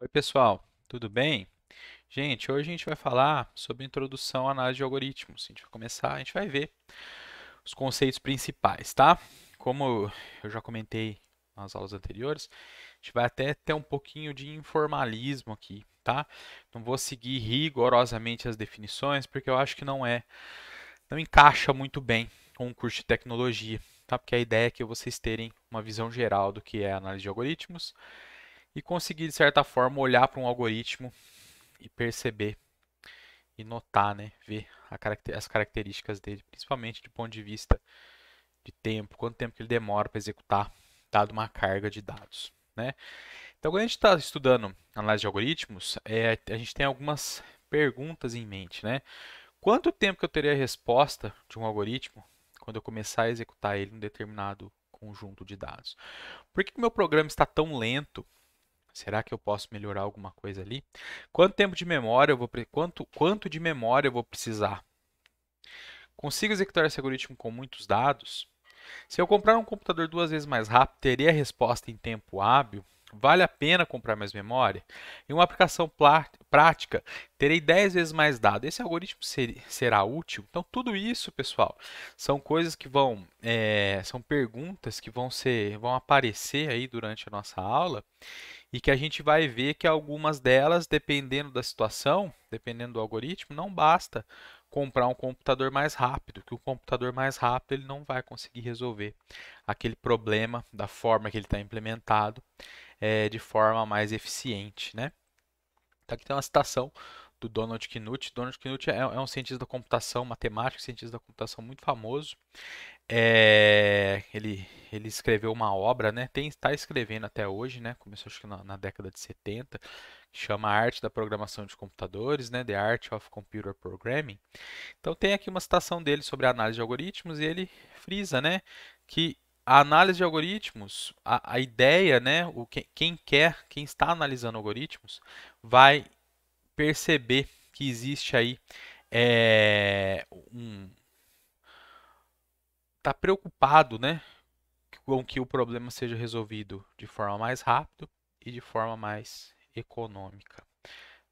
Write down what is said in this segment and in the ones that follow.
Oi, pessoal, tudo bem? Gente, hoje a gente vai falar sobre introdução à análise de algoritmos. A gente vai começar, a gente vai ver os conceitos principais, tá? Como eu já comentei nas aulas anteriores, a gente vai até ter um pouquinho de informalismo aqui, tá? Não vou seguir rigorosamente as definições, porque eu acho que não encaixa muito bem com o curso de tecnologia, tá? Porque a ideia é que vocês terem uma visão geral do que é a análise de algoritmos e conseguir, de certa forma, olhar para um algoritmo e perceber e notar, né, ver as características dele, principalmente do ponto de vista de tempo, quanto tempo que ele demora para executar, dado uma carga de dados, né? Então, quando a gente está estudando análise de algoritmos, a gente tem algumas perguntas em mente, né? Quanto tempo que eu teria a resposta de um algoritmo quando eu começar a executar ele em um determinado conjunto de dados? Por que o meu programa está tão lento? Será que eu posso melhorar alguma coisa ali? Quanto tempo de memória eu vou quanto de memória eu vou precisar? Consigo executar esse algoritmo com muitos dados? Se eu comprar um computador duas vezes mais rápido, teria a resposta em tempo hábil? Vale a pena comprar mais memória? Em uma aplicação prática, terei 10 vezes mais dados. Esse algoritmo será útil? Então, tudo isso, pessoal, são coisas que são perguntas que vão aparecer aí durante a nossa aula e que a gente vai ver que algumas delas, dependendo da situação, dependendo do algoritmo, não basta comprar um computador mais rápido, que o computador mais rápido ele não vai conseguir resolver aquele problema da forma que ele está implementado, de forma mais eficiente, né? Então aqui tem uma citação do Donald Knuth. Donald Knuth é um cientista da computação, matemático, cientista da computação muito famoso. Ele escreveu uma obra, né? Está escrevendo até hoje, né? Começou acho que na década de 70, que chama A Arte da Programação de Computadores, né? The Art of Computer Programming. Então tem aqui uma citação dele sobre a análise de algoritmos e ele frisa, né, que a análise de algoritmos, a ideia, né, quem está analisando algoritmos, vai perceber que existe aí está preocupado, né, com que o problema seja resolvido de forma mais rápida e de forma mais econômica.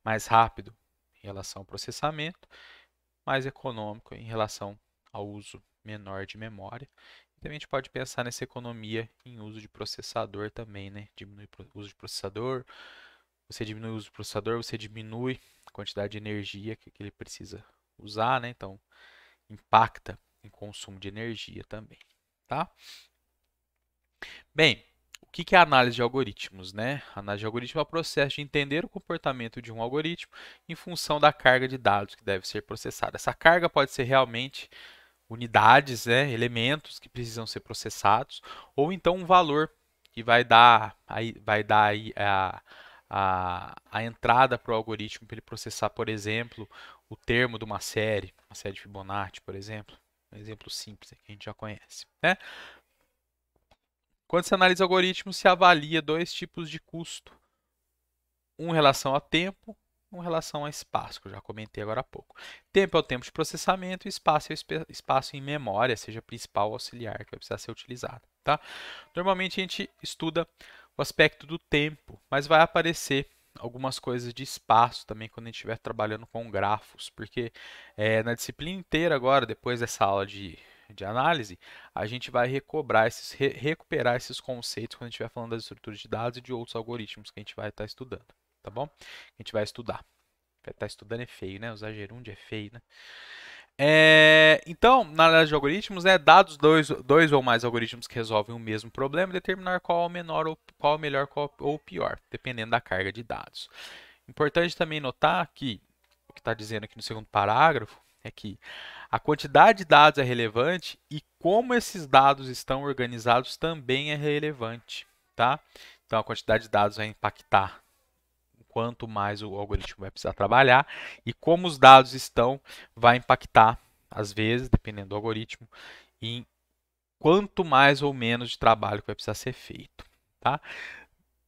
Mais rápido em relação ao processamento, mais econômico em relação ao uso menor de memória. E também a gente pode pensar nessa economia em uso de processador também, né? Diminui o uso de processador, você diminui o uso do processador, você diminui a quantidade de energia que ele precisa usar, né? Então, impacta em consumo de energia também, tá? Bem, o que é a análise de algoritmos, né? A análise de algoritmo é o processo de entender o comportamento de um algoritmo em função da carga de dados que deve ser processada. Essa carga pode ser realmente unidades, né, elementos que precisam ser processados, ou então um valor que vai dar aí a entrada para o algoritmo para ele processar, por exemplo, o termo de uma série de Fibonacci, por exemplo. Um exemplo simples que a gente já conhece, né? Quando se analisa algoritmos, se avalia dois tipos de custo. Um em relação a tempo, um em relação a espaço, que eu já comentei agora há pouco. Tempo é o tempo de processamento e espaço é o espaço em memória, seja principal ou auxiliar, que vai precisar ser utilizado. Tá? Normalmente a gente estuda o aspecto do tempo, mas vai aparecer algumas coisas de espaço também quando a gente estiver trabalhando com grafos, porque na disciplina inteira agora, depois dessa aula de análise, a gente vai recuperar esses conceitos quando a gente estiver falando das estruturas de dados e de outros algoritmos que a gente vai estar estudando, tá bom? A gente vai estudar. Vai estar estudando é feio, né? Usar gerúndio é feio, né? Então, na análise de algoritmos, dados dois ou mais algoritmos que resolvem o mesmo problema, determinar qual é o menor ou qual é o melhor ou o pior, dependendo da carga de dados. Importante também notar que o que está dizendo aqui no segundo parágrafo é que a quantidade de dados é relevante e como esses dados estão organizados também é relevante, tá? Então, a quantidade de dados vai impactar quanto mais o algoritmo vai precisar trabalhar e como os dados estão vai impactar, às vezes, dependendo do algoritmo, em quanto mais ou menos de trabalho que vai precisar ser feito, tá?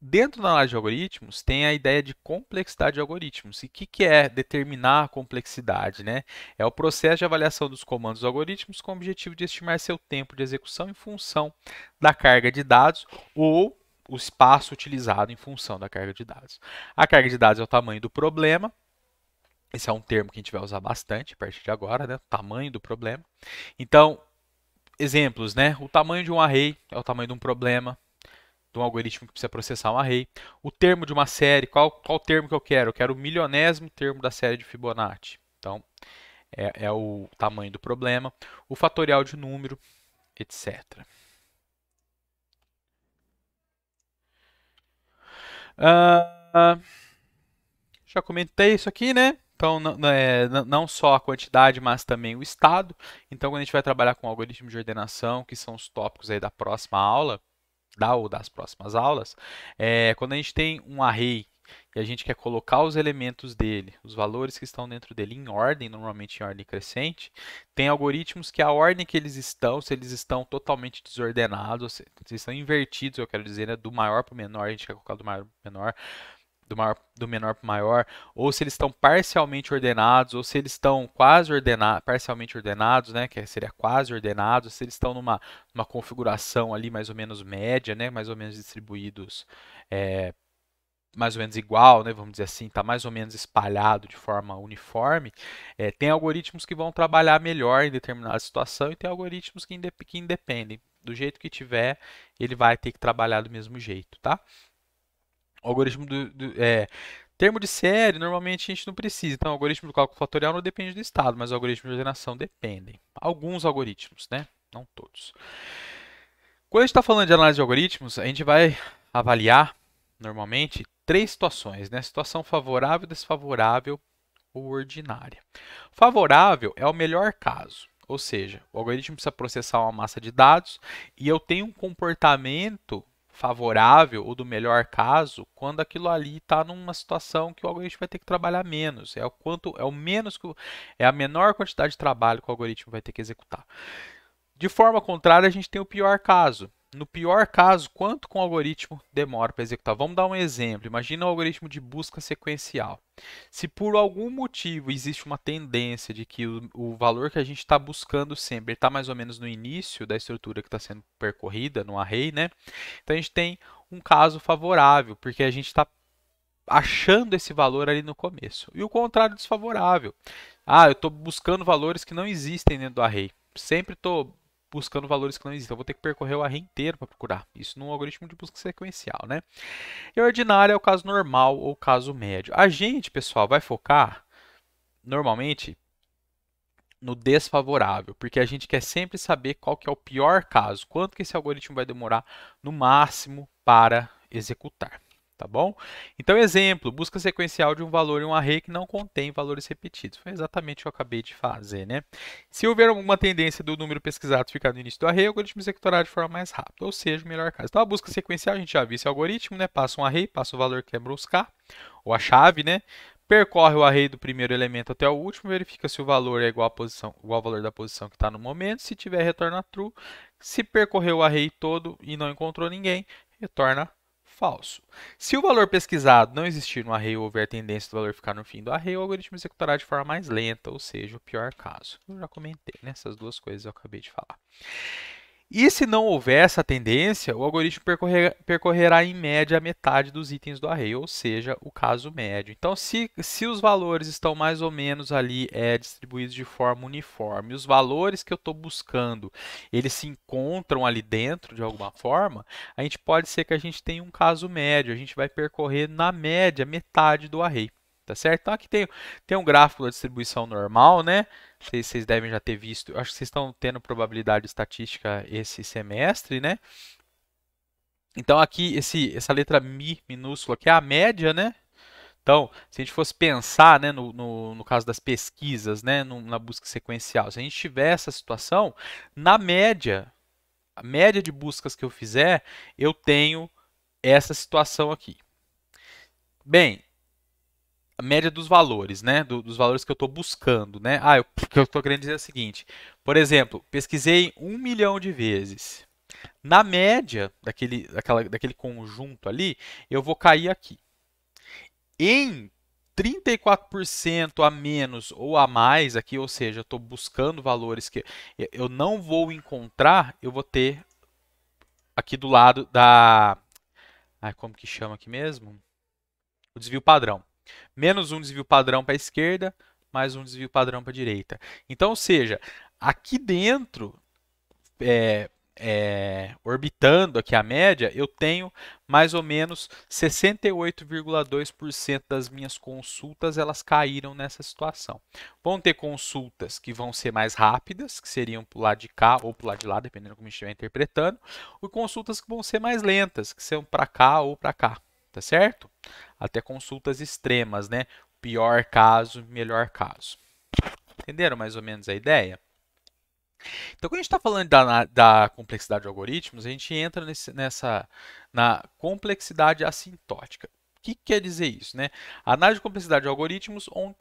Dentro da análise de algoritmos, tem a ideia de complexidade de algoritmos. E o que é determinar a complexidade, né? É o processo de avaliação dos comandos dos algoritmos com o objetivo de estimar seu tempo de execução em função da carga de dados ou o espaço utilizado em função da carga de dados. A carga de dados é o tamanho do problema. Esse é um termo que a gente vai usar bastante a partir de agora, né? Tamanho do problema. Então, exemplos, né? O tamanho de um array é o tamanho de um problema, de um algoritmo que precisa processar um array. O termo de uma série, qual termo que eu quero? Eu quero o milionésimo termo da série de Fibonacci. Então, é o tamanho do problema. O fatorial de número, etc. Já comentei isso aqui, né? Então, não só a quantidade, mas também o estado. Então, quando a gente vai trabalhar com algoritmos de ordenação, que são os tópicos aí da próxima aula, ou das próximas aulas, quando a gente tem um array e a gente quer colocar os elementos dele, os valores que estão dentro dele em ordem, normalmente em ordem crescente, tem algoritmos que a ordem que eles estão, se eles estão totalmente desordenados, se eles estão invertidos, eu quero dizer, né, do maior para o menor, a gente quer colocar do maior para o menor, do menor para o maior, ou se eles estão parcialmente ordenados, ou se eles estão quase ordenados, parcialmente ordenados, né, que seria quase ordenados, se eles estão numa configuração ali mais ou menos média, né, mais ou menos distribuídos, mais ou menos igual, né, vamos dizer assim, está mais ou menos espalhado de forma uniforme, tem algoritmos que vão trabalhar melhor em determinada situação e tem algoritmos que independem. Do jeito que tiver, ele vai ter que trabalhar do mesmo jeito, tá? O algoritmo termo de série, normalmente a gente não precisa. Então, o algoritmo do cálculo fatorial não depende do estado, mas o algoritmo de ordenação dependem. Alguns algoritmos, né? Não todos. Quando a gente está falando de análise de algoritmos, a gente vai avaliar, normalmente, três situações, né? Situação favorável, desfavorável ou ordinária. Favorável é o melhor caso. Ou seja, o algoritmo precisa processar uma massa de dados e eu tenho um comportamento favorável ou do melhor caso quando aquilo ali está numa situação que o algoritmo vai ter que trabalhar menos. É a menor quantidade de trabalho que o algoritmo vai ter que executar. De forma contrária, a gente tem o pior caso. No pior caso, quanto com o algoritmo demora para executar? Vamos dar um exemplo. Imagina um algoritmo de busca sequencial. Se por algum motivo existe uma tendência de que o valor que a gente está buscando sempre está mais ou menos no início da estrutura que está sendo percorrida, no array, né? Então a gente tem um caso favorável, porque a gente está achando esse valor ali no começo. E o contrário desfavorável. Eu estou buscando valores que não existem dentro do array. Sempre estou buscando valores que não existem. Eu vou ter que percorrer o array inteiro para procurar. Isso num algoritmo de busca sequencial, né? E ordinário é o caso normal ou caso médio. A gente, pessoal, vai focar normalmente no desfavorável, porque a gente quer sempre saber qual que é o pior caso, quanto que esse algoritmo vai demorar no máximo para executar. Tá bom? Então, exemplo, busca sequencial de um valor em um array que não contém valores repetidos. Foi exatamente o que eu acabei de fazer, né? Se houver alguma tendência do número pesquisado ficar no início do array, o algoritmo executará de forma mais rápida, ou seja, o melhor caso. Então, a busca sequencial, a gente já viu esse algoritmo, né? Passa um array, passa o valor que quer buscar, ou a chave, né? Percorre o array do primeiro elemento até o último, verifica se o valor é igual ao valor da posição que está no momento. Se tiver, retorna true. Se percorreu o array todo e não encontrou ninguém, retorna falso. Se o valor pesquisado não existir no array ou houver tendência do valor ficar no fim do array, o algoritmo executará de forma mais lenta, ou seja, o pior caso. Eu já comentei, né? Essas duas coisas eu acabei de falar. E se não houver essa tendência, o algoritmo percorrerá em média a metade dos itens do array, ou seja, o caso médio. Então, se os valores estão mais ou menos ali distribuídos de forma uniforme, os valores que eu estou buscando, eles se encontram ali dentro de alguma forma, a gente pode ser que a gente tenha um caso médio, a gente vai percorrer na média metade do array. Tá certo? Então aqui tem um gráfico da distribuição normal, né? Vocês devem já ter visto. Acho que vocês estão tendo probabilidade estatística esse semestre, né? Então aqui essa letra mi minúscula aqui é a média, né? Então, se a gente fosse pensar, né, no caso das pesquisas, né, na busca sequencial, se a gente tiver essa situação, na média, a média de buscas que eu fizer, eu tenho essa situação aqui. Bem, a média dos valores, né? Dos valores que eu estou buscando, né? O que eu estou querendo dizer é o seguinte: por exemplo, pesquisei 1 milhão de vezes. Na média daquele conjunto ali, eu vou cair aqui. Em 34% a menos ou a mais aqui, ou seja, eu estou buscando valores que eu não vou encontrar, eu vou ter aqui do lado como que chama aqui mesmo? O desvio padrão. Menos um desvio padrão para a esquerda, mais um desvio padrão para a direita. Então, ou seja, aqui dentro, orbitando aqui a média, eu tenho mais ou menos 68,2% das minhas consultas, elas caíram nessa situação. Vão ter consultas que vão ser mais rápidas, que seriam para o lado de cá ou para o lado de lá, dependendo de como a gente estiver interpretando, e consultas que vão ser mais lentas, que são para cá ou para cá, tá certo? Até consultas extremas, né? Pior caso, melhor caso. Entenderam mais ou menos a ideia? Então, quando a gente está falando da complexidade de algoritmos, a gente entra na complexidade assintótica. O que quer dizer isso, né? A análise de complexidade de algoritmos onde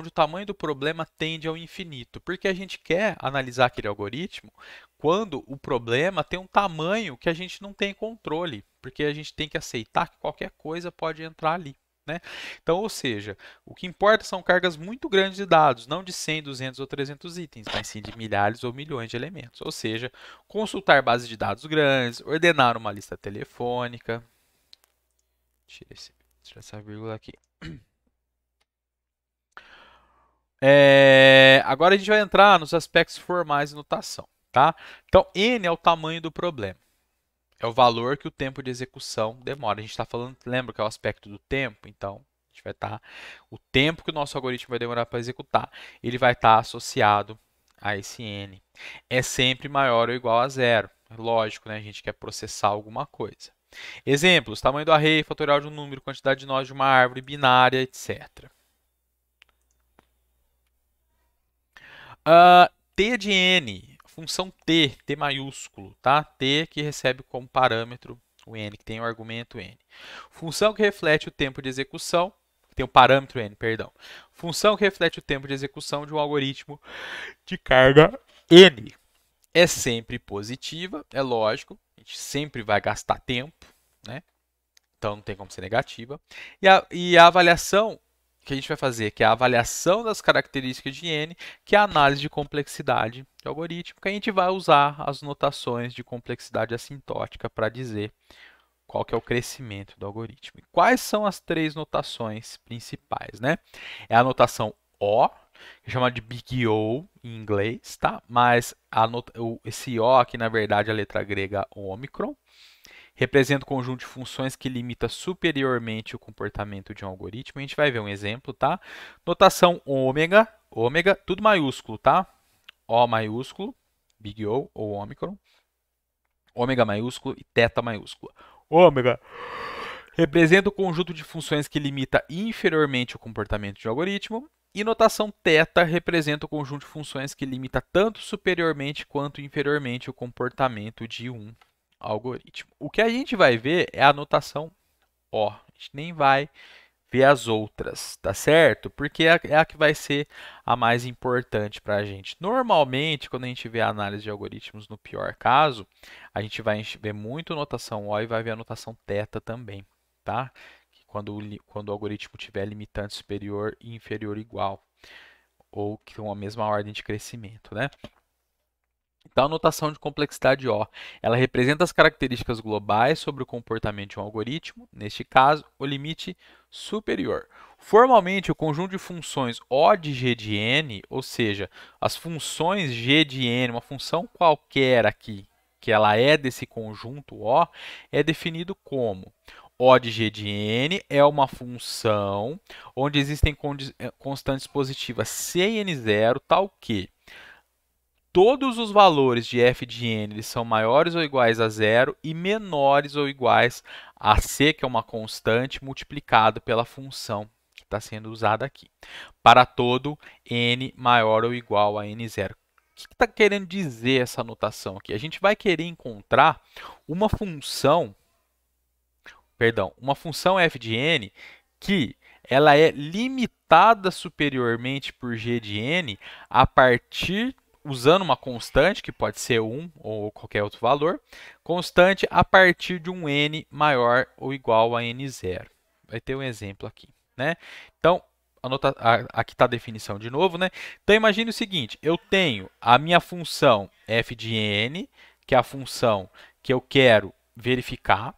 o tamanho do problema tende ao infinito. Porque a gente quer analisar aquele algoritmo quando o problema tem um tamanho que a gente não tem controle. Porque a gente tem que aceitar que qualquer coisa pode entrar ali. Né? Então, ou seja, o que importa são cargas muito grandes de dados, não de 100, 200 ou 300 itens, mas sim de milhares ou milhões de elementos. Ou seja, consultar bases de dados grandes, ordenar uma lista telefônica. Tira essa vírgula aqui. Agora a gente vai entrar nos aspectos formais de notação. Tá? Então, n é o tamanho do problema. É o valor que o tempo de execução demora. A gente está falando, lembra que é o aspecto do tempo? Então, a gente vai estar o tempo que o nosso algoritmo vai demorar para executar, ele vai estar associado a esse n. É sempre maior ou igual a zero. Lógico, né? A gente quer processar alguma coisa. Exemplos: tamanho do array, fatorial de um número, quantidade de nós de uma árvore, binária, etc. T de n, função t maiúsculo, tá? T que recebe como parâmetro o n, que tem o argumento n. Função que reflete o tempo de execução, que tem o parâmetro n, perdão. Função que reflete o tempo de execução de um algoritmo de carga n. É sempre positiva, é lógico, a gente sempre vai gastar tempo, né? Então não tem como ser negativa. E a avaliação que a gente vai fazer, que é a avaliação das características de n, que é a análise de complexidade de algoritmo, que a gente vai usar as notações de complexidade assintótica para dizer qual que é o crescimento do algoritmo. E quais são as três notações principais, né? É a notação O, que é chamada de Big O em inglês, tá? Mas esse O aqui, na verdade, é a letra grega ômicron. Representa o conjunto de funções que limita superiormente o comportamento de um algoritmo. A gente vai ver um exemplo, tá? Notação ômega, tudo maiúsculo, tá? O maiúsculo, Big O ou ômicron. Ômega maiúsculo e teta maiúscula. Ômega representa o conjunto de funções que limita inferiormente o comportamento de um algoritmo. E notação θ representa o conjunto de funções que limita tanto superiormente quanto inferiormente o comportamento de um algoritmo. O que a gente vai ver é a notação O. A gente nem vai ver as outras, tá certo? Porque é a que vai ser a mais importante para a gente. Normalmente, quando a gente vê a análise de algoritmos no pior caso, a gente vai ver muito notação O e vai ver a notação θ também, tá? Quando o algoritmo tiver limitante superior e inferior igual, ou que tem a mesma ordem de crescimento, né? Então, a notação de complexidade O, ela representa as características globais sobre o comportamento de um algoritmo, neste caso, o limite superior. Formalmente, o conjunto de funções O de G de n, ou seja, as funções G de n, uma função qualquer aqui, que ela é desse conjunto O, é definido como O de G de n é uma função onde existem constantes positivas C e n0, tal que todos os valores de f de n eles são maiores ou iguais a zero e menores ou iguais a c, que é uma constante, multiplicado pela função que está sendo usada aqui, para todo n maior ou igual a n0. O que está querendo dizer essa notação aqui? A gente vai querer encontrar uma função f de n que ela é limitada superiormente por g de n a partir usando uma constante, que pode ser 1 ou qualquer outro valor, constante a partir de um n maior ou igual a n0. Vai ter um exemplo aqui, né? Então, aqui está a definição de novo, né? Então, imagine o seguinte, eu tenho a minha função f de n, que é a função que eu quero verificar,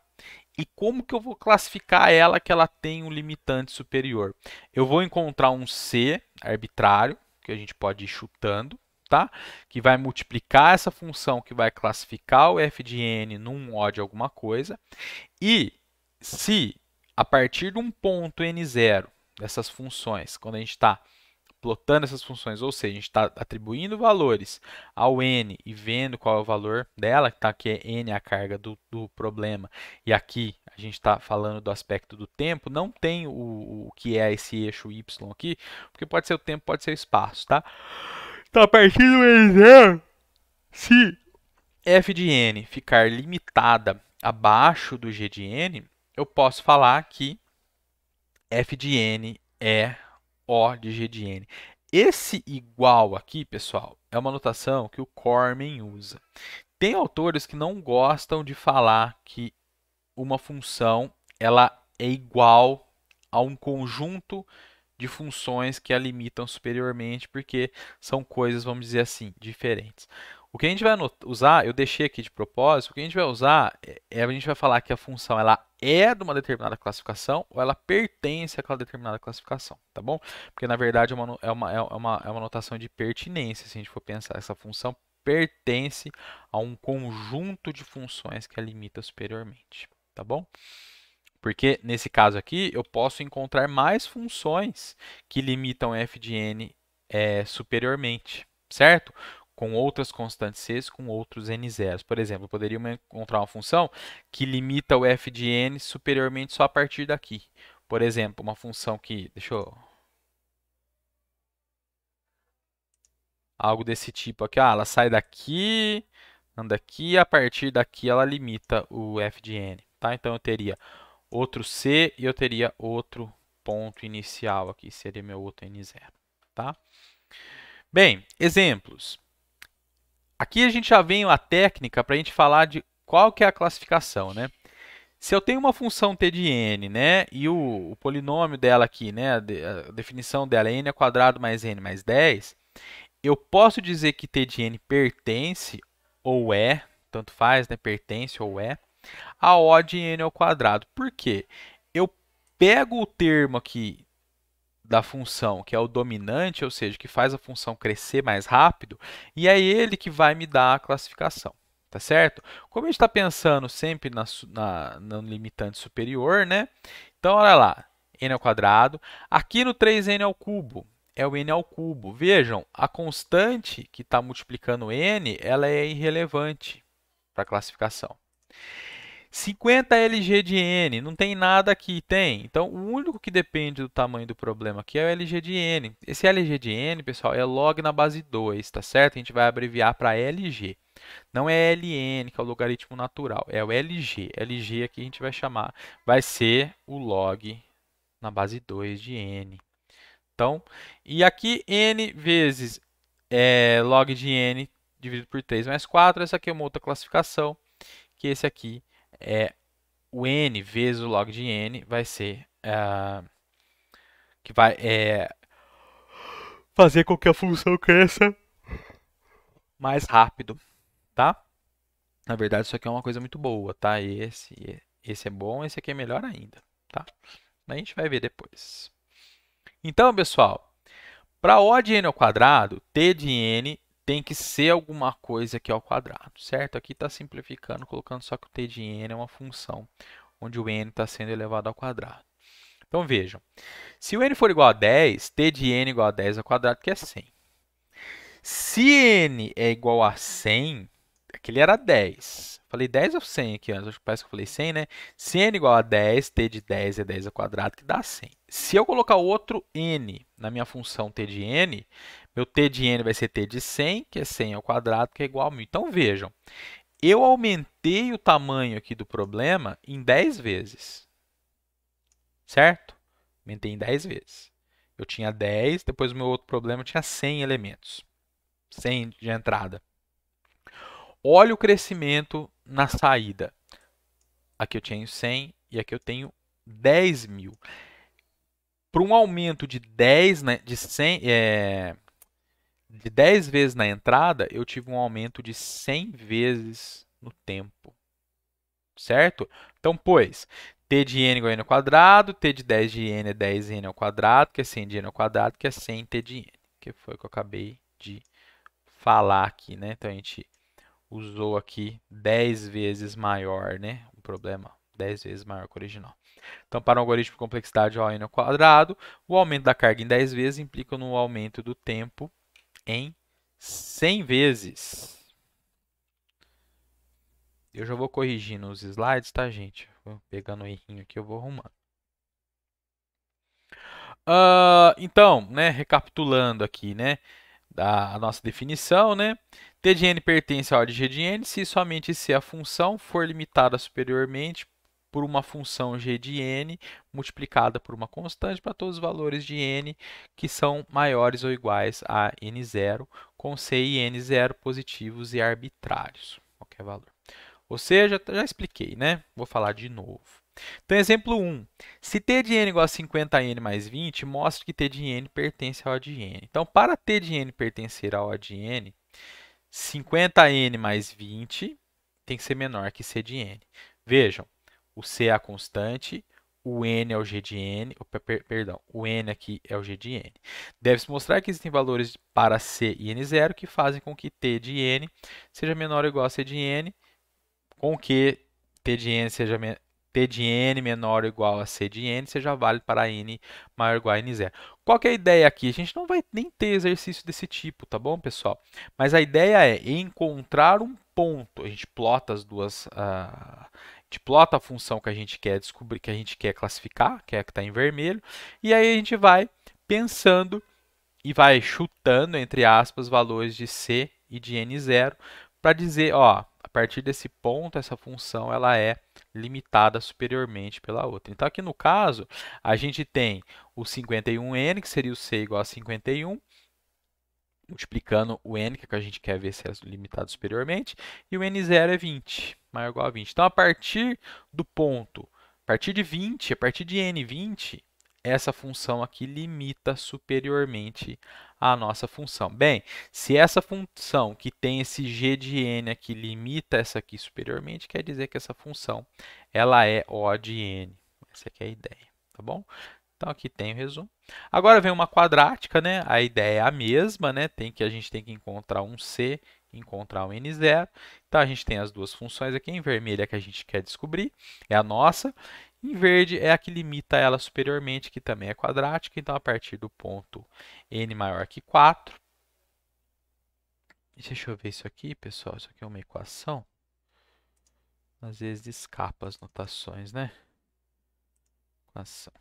E como que eu vou classificar ela que ela tem um limitante superior? Eu vou encontrar um C arbitrário, que a gente pode ir chutando, tá? Que vai multiplicar essa função que vai classificar o f de n num O de alguma coisa. E se a partir de um ponto n0 dessas funções, quando a gente está plotando essas funções, ou seja, a gente está atribuindo valores ao n e vendo qual é o valor dela, tá? Que é n a carga do problema, e aqui a gente está falando do aspecto do tempo, não tem o que é esse eixo y aqui, porque pode ser o tempo, pode ser o espaço, tá? Então, a partir do n0, se f de n ficar limitada abaixo do g de n, eu posso falar que f de n é O de g de n. Esse igual aqui, pessoal, é uma notação que o Cormen usa. Tem autores que não gostam de falar que uma função ela é igual a um conjunto de funções que a limitam superiormente, porque são coisas, vamos dizer assim, diferentes. O que a gente vai usar, eu deixei aqui de propósito, o que a gente vai usar a gente vai falar que a função ela é de uma determinada classificação ou ela pertence àquela determinada classificação, tá bom? Porque na verdade é uma notação de pertinência, se a gente for pensar. Essa função pertence a um conjunto de funções que a limita superiormente, tá bom? Porque nesse caso aqui eu posso encontrar mais funções que limitam f de n superiormente, certo? Com outras constantes c, com outros n zeros. Por exemplo, eu poderia encontrar uma função que limita o f de n superiormente só a partir daqui. Por exemplo, uma função que, deixa eu... Algo desse tipo aqui, ela sai daqui, anda aqui, e a partir daqui ela limita o f de n, tá? Então eu teria outro C e eu teria outro ponto inicial aqui, seria meu outro N0, tá? Bem, exemplos. Aqui a gente já vem a técnica para a gente falar de qual que é a classificação, né? Se eu tenho uma função t de n, né, e o polinômio dela aqui, né, a definição dela é n ao quadrado mais n mais 10, eu posso dizer que t de n pertence ou é, tanto faz, né, pertence ou é, a O de n ao quadrado. Por quê? Eu pego o termo aqui da função, que é o dominante, ou seja, que faz a função crescer mais rápido, e é ele que vai me dar a classificação, tá certo? Como a gente está pensando sempre no limitante superior, né? Então, olha lá, n ao quadrado. Aqui no 3n ao cubo, é o n ao cubo. Vejam, a constante que está multiplicando n, ela é irrelevante para a classificação. 50 LG de n, não tem nada aqui, tem? Então, o único que depende do tamanho do problema aqui é o LG de n. Esse LG de n, pessoal, é log na base 2, tá certo? A gente vai abreviar para LG. Não é ln, que é o logaritmo natural, é o LG. LG aqui a gente vai chamar, vai ser o log na base 2 de n. Então, e aqui n vezes log de n dividido por 3 mais 4, essa aqui é uma outra classificação, que esse aqui é o n vezes o log de n vai ser que vai fazer com que a função cresça mais rápido, tá? Na verdade, isso aqui é uma coisa muito boa, tá? Esse é bom, esse aqui é melhor ainda, tá? A gente vai ver depois. Então, pessoal, para O de n ao quadrado, t de n tem que ser alguma coisa aqui ao quadrado, certo? Aqui está simplificando, colocando só que o t de n é uma função onde o n está sendo elevado ao quadrado. Então, vejam, se o n for igual a 10, t de n igual a 10 ao quadrado, que é 100. Se n é igual a 100, aquele era 10. Falei 10 ou 100 aqui antes, parece que eu falei 100, né? Se n igual a 10, t de 10 é 10 ao quadrado, que dá 100. Se eu colocar outro n na minha função t de n, meu t de n vai ser t de 100, que é 100 ao quadrado, que é igual a 1000. Então, vejam, eu aumentei o tamanho aqui do problema em 10 vezes, certo? Aumentei em 10 vezes. Eu tinha 10, depois o meu outro problema tinha 100 elementos. 100 de entrada. Olha o crescimento na saída. Aqui eu tenho 100 e aqui eu tenho 10.000. Para um aumento de 10, né, de 100, de 10 vezes na entrada, eu tive um aumento de 100 vezes no tempo. certo? Então, pois, t de n igual a n ao quadrado, t de 10 de n é 10n ao quadrado, que é 100 de n ao quadrado, que é 100t de n, que foi o que eu acabei de falar aqui, né? Então, a gente usou aqui 10 vezes maior, né? O problema 10 vezes maior que o original. Então, para um algoritmo de complexidade O n ao quadrado, o aumento da carga em 10 vezes implica no aumento do tempo em 100 vezes. Eu já vou corrigindo os slides, tá, gente? Vou pegando o errinho aqui, eu vou arrumando. Então, né, recapitulando aqui, né, a nossa definição, né, t de n pertence a O de g de n se somente se a função for limitada superiormente por uma função g de n multiplicada por uma constante para todos os valores de n que são maiores ou iguais a n0, com c e n0 positivos e arbitrários, qualquer valor. Ou seja, já expliquei, né? Vou falar de novo. Então, exemplo 1. Se t de n igual a 50n mais 20, mostre que t de n pertence a O de n. Então, para t de n pertencer a O de n, 50n mais 20 tem que ser menor que c de n. Vejam, o c é a constante, o n é o g de n, perdão, o n aqui é o g de n. Deve-se mostrar que existem valores para c e n0 que fazem com que t de n seja menor ou igual a c de n, com que t de n seja t de n menor ou igual a c de n seja válido para n maior ou igual a n0. Qual que é a ideia aqui? A gente não vai nem ter exercício desse tipo, tá bom, pessoal? Mas a ideia é encontrar um ponto. A gente plota as duas, a gente plota a função que a gente quer descobrir, que a gente quer classificar, que é a que está em vermelho, e aí a gente vai pensando e vai chutando, entre aspas, valores de c e de n0 para dizer, ó, a partir desse ponto, essa função ela é limitada superiormente pela outra. Então, aqui no caso, a gente tem o 51n, que seria o c igual a 51, multiplicando o n, que é o que a gente quer ver se é limitado superiormente, e o n0 é 20, maior ou igual a 20. Então, a partir do ponto, a partir de 20, a partir de n20, essa função aqui limita superiormente a nossa função. Bem, se essa função que tem esse g de n aqui limita essa aqui superiormente, quer dizer que essa função ela é O de n. Essa aqui é a ideia, tá bom? Então, aqui tem o resumo. Agora vem uma quadrática, né? A ideia é a mesma, né? A gente tem que encontrar um c, encontrar um n0. Então, a gente tem as duas funções aqui. Em vermelho é a que a gente quer descobrir, é a nossa. Em verde é a que limita ela superiormente, que também é quadrática. Então, a partir do ponto n maior que 4. Deixa eu ver isso aqui, pessoal. Isso aqui é uma equação. Às vezes escapa as notações, né? Equação.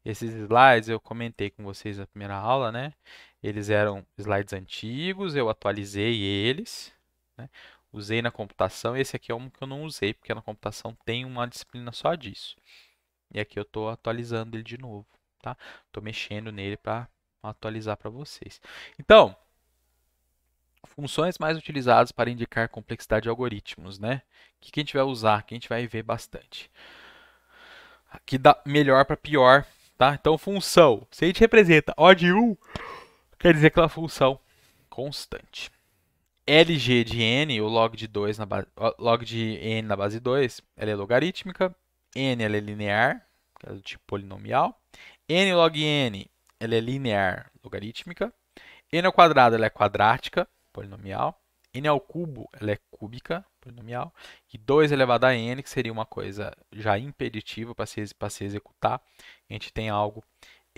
Esses slides eu comentei com vocês na primeira aula, né? Eles eram slides antigos, eu atualizei eles, né? Usei na computação. Esse aqui é um que eu não usei, porque na computação tem uma disciplina só disso. E aqui eu estou atualizando ele de novo, tá? Estou mexendo nele para atualizar para vocês. Então, funções mais utilizadas para indicar complexidade de algoritmos, né? O que a gente vai usar? Que a gente vai ver bastante. Aqui dá melhor para pior, tá? Então, função. Se a gente representa O de 1, quer dizer que é uma função constante. LG de n, o log de 2 na base, log de n na base 2, ela é logarítmica. N ela é linear, que é do tipo polinomial. N log n, ela é linear logarítmica. N ao quadrado ela é quadrática, polinomial. N ao cubo ela é cúbica, polinomial. E 2 elevado a n, que seria uma coisa já impeditiva para se executar, a gente tem algo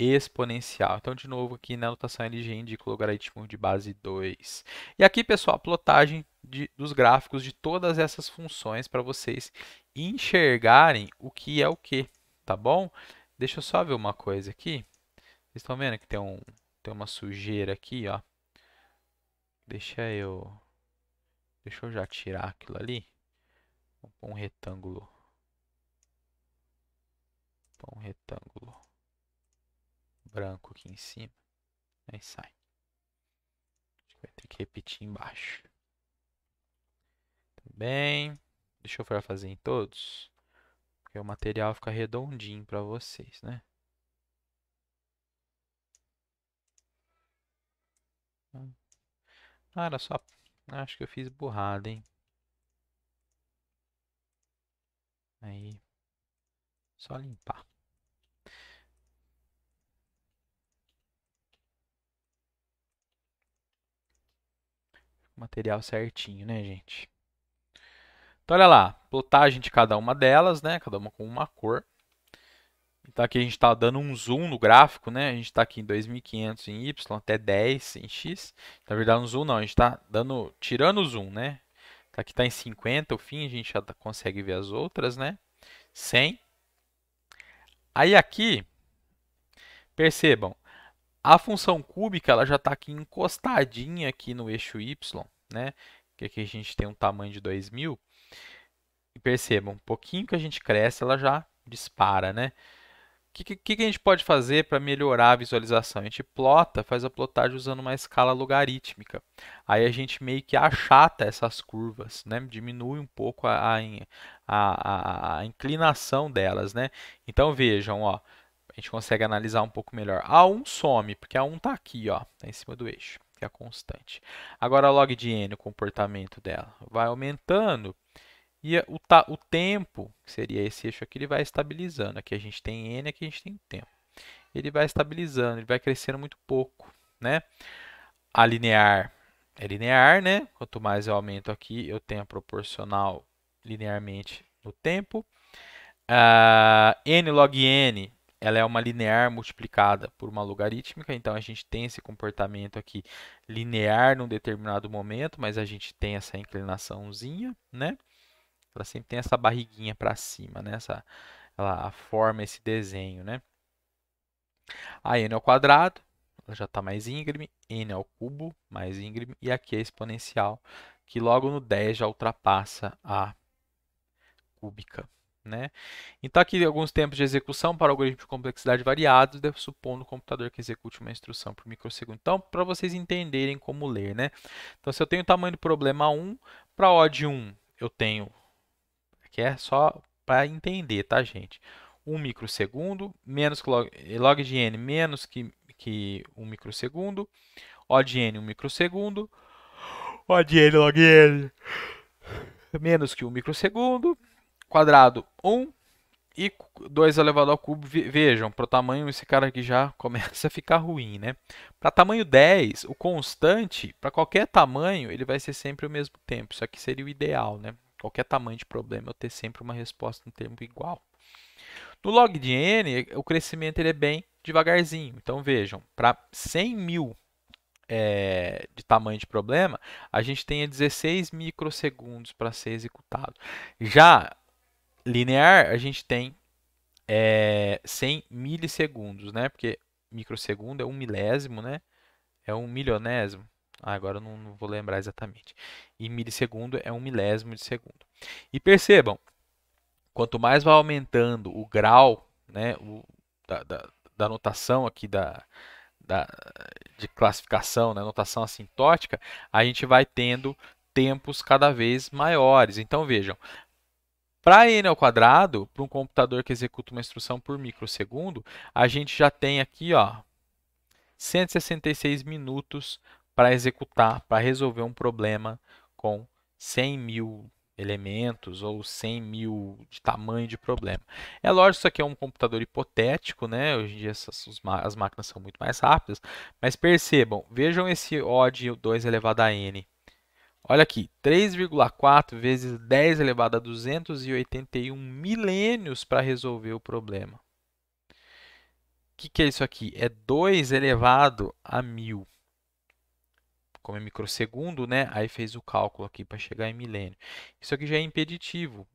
exponencial. Então, de novo, aqui na notação LG indica o logaritmo de base 2. E aqui, pessoal, a plotagem dos gráficos de todas essas funções para vocês enxergarem o que é o que, tá bom? Deixa eu só ver uma coisa aqui. Vocês estão vendo que tem uma sujeira aqui, ó. Deixa eu já tirar aquilo ali. Vou pôr um retângulo branco aqui em cima. Aí sai. Vai ter que repetir embaixo. Tudo bem. Deixa eu fazer em todos. Porque o material fica redondinho para vocês, né? Ah, era só... Acho que eu fiz burrada, hein? Aí, só limpar. O material certinho, né, gente? Então, olha lá. Plotagem de cada uma delas, né? Cada uma com uma cor. Então, aqui a gente está dando um zoom no gráfico, né? A gente está aqui em 2500 em Y, até 10 em X. Na verdade, um zoom não. A gente está tirando o zoom, né? Aqui está em 50, o fim, a gente já consegue ver as outras, né? 100. Aí aqui, percebam, a função cúbica ela já está aqui encostadinha aqui no eixo Y, né? Que aqui a gente tem um tamanho de 2000. E percebam, um pouquinho que a gente cresce, ela já dispara, né? O que a gente pode fazer para melhorar a visualização? A gente plota, faz a plotagem usando uma escala logarítmica. Aí a gente meio que achata essas curvas, né? Diminui um pouco a inclinação delas, né? Então vejam, ó, a gente consegue analisar um pouco melhor. A1 some, porque a 1 está aqui, ó, tá em cima do eixo, que é a constante. Agora a log de n, o comportamento dela, vai aumentando. E o tempo, que seria esse eixo aqui, ele vai estabilizando. Aqui a gente tem n, aqui a gente tem tempo. Ele vai estabilizando, ele vai crescendo muito pouco, né? A linear é linear, né? Quanto mais eu aumento aqui, eu tenho a proporcional linearmente no tempo. N log n, ela é uma linear multiplicada por uma logarítmica, então a gente tem esse comportamento aqui linear num determinado momento, mas a gente tem essa inclinaçãozinha, né? Ela sempre tem essa barriguinha para cima, né? Ela forma esse desenho, né? A n ao quadrado, ela já está mais íngreme, n ao cubo, mais íngreme, e aqui a exponencial, que logo no 10 já ultrapassa a cúbica, né? Então, aqui alguns tempos de execução para algoritmos de complexidade variados, supondo o computador que execute uma instrução por microsegundo. Então, para vocês entenderem como ler, né? Então, se eu tenho o tamanho do problema 1, para O de 1 eu tenho, que é só para entender, tá, gente? 1 microsegundo, menos que log de n menos que 1 microsegundo, O de n 1 microsegundo, O de n log n menos que 1 microsegundo, quadrado 1 e 2 elevado ao cubo. Vejam, para o tamanho esse cara aqui já começa a ficar ruim, né? Para tamanho 10, o constante, para qualquer tamanho, ele vai ser sempre o mesmo tempo. Isso aqui seria o ideal, né? Qualquer tamanho de problema, eu ter sempre uma resposta no tempo igual. No log de n, o crescimento ele é bem devagarzinho. Então vejam, para 100 mil de tamanho de problema, a gente tem 16 microsegundos para ser executado. Já linear, a gente tem 100 milissegundos, né? Porque microsegundo é um milésimo, né? É um milionésimo. Agora eu não vou lembrar exatamente. E milissegundo é um milésimo de segundo. E percebam, quanto mais vai aumentando o grau, né, da notação aqui da, de classificação, né, notação assintótica, a gente vai tendo tempos cada vez maiores. Então vejam, para n ao quadrado, para um computador que executa uma instrução por microsegundo, a gente já tem aqui, ó, 166 minutos para executar, para resolver um problema com 100 mil elementos ou 100 mil de tamanho de problema. É lógico que isso aqui é um computador hipotético, né? Hoje em dia as máquinas são muito mais rápidas, mas percebam, vejam esse O de 2 elevado a n. Olha aqui, 3,4 vezes 10 elevado a 281 milênios para resolver o problema. O que é isso aqui? É 2 elevado a 1000. Como é microsegundo, né? Aí fez o cálculo aqui para chegar em milênio. Isso aqui já é impeditivo.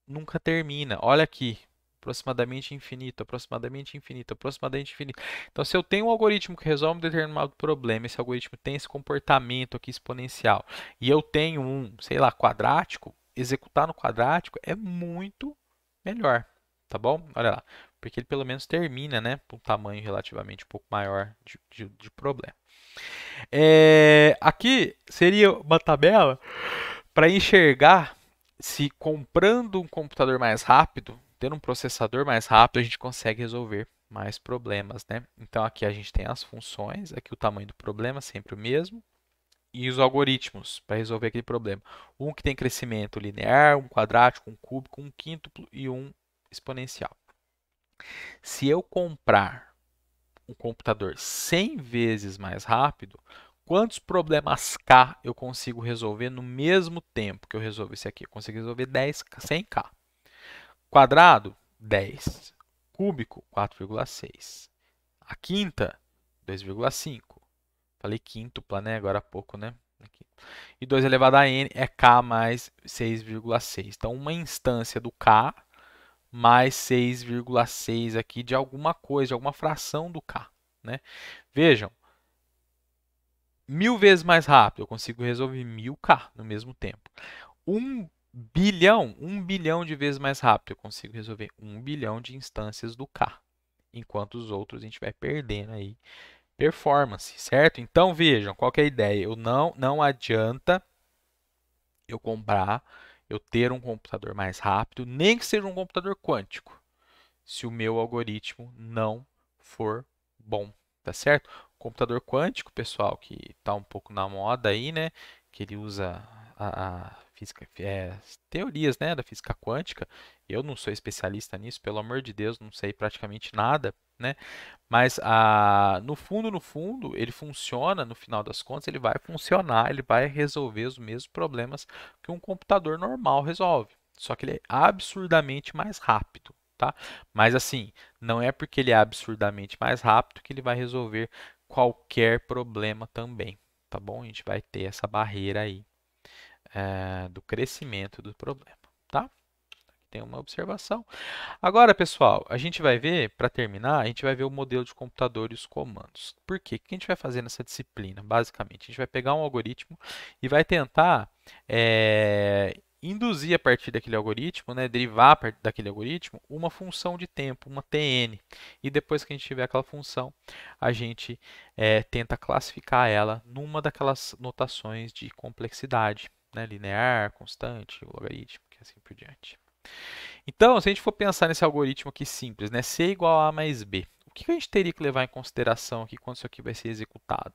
Nunca termina. Olha aqui. Aproximadamente infinito, aproximadamente infinito, aproximadamente infinito. Então, se eu tenho um algoritmo que resolve um determinado problema, esse algoritmo tem esse comportamento aqui exponencial, e eu tenho um, sei lá, quadrático, executar no quadrático é muito melhor, tá bom? Olha lá, porque ele pelo menos termina, né, com um tamanho relativamente um pouco maior de problema. Aqui seria uma tabela para enxergar se comprando um computador mais rápido, tendo um processador mais rápido, a gente consegue resolver mais problemas, né? Então aqui a gente tem as funções, aqui o tamanho do problema sempre o mesmo, e os algoritmos para resolver aquele problema. Um que tem crescimento linear, um quadrático, um cúbico, um quíntuplo e um exponencial. Se eu comprar um computador 100 vezes mais rápido, quantos problemas K eu consigo resolver no mesmo tempo que eu resolvo esse aqui? Eu consigo resolver 100K. Quadrado, 10. Cúbico, 4,6. A quinta, 2,5. Falei quíntupla, né? Agora há pouco, né? E 2 elevado a n é K mais 6,6. Então, uma instância do K mais 6,6 aqui de alguma coisa, de alguma fração do K, né? Vejam, 1000 vezes mais rápido, eu consigo resolver 1000K no mesmo tempo. 1 bilhão de vezes mais rápido, eu consigo resolver 1 bilhão de instâncias do K. Enquanto os outros a gente vai perdendo aí performance, certo? Então vejam, qual que é a ideia? Não adianta eu comprar, eu ter um computador mais rápido, nem que seja um computador quântico, se o meu algoritmo não for bom, tá certo? O computador quântico, pessoal, que está um pouco na moda aí, né? Que ele usa a física, teorias, né, da física quântica. Eu não sou especialista nisso, pelo amor de Deus, não sei praticamente nada, né? Mas no fundo, ele funciona, no final das contas, ele vai funcionar, ele vai resolver os mesmos problemas que um computador normal resolve. Só que ele é absurdamente mais rápido, tá? Mas assim, não é porque ele é absurdamente mais rápido que ele vai resolver qualquer problema também, tá bom? A gente vai ter essa barreira aí do crescimento do problema, tá? Tem uma observação. Agora, pessoal, a gente vai ver, para terminar, a gente vai ver o modelo de computador e os comandos. Por quê? O que a gente vai fazer nessa disciplina? Basicamente, a gente vai pegar um algoritmo e vai tentar induzir a partir daquele algoritmo, né, derivar a partir daquele algoritmo, uma função de tempo, uma TN. E depois que a gente tiver aquela função, a gente tenta classificar ela numa daquelas notações de complexidade, né, linear, constante, logarítmica e assim por diante. Então, se a gente for pensar nesse algoritmo aqui simples, né, C igual a mais B, o que a gente teria que levar em consideração aqui quando isso aqui vai ser executado?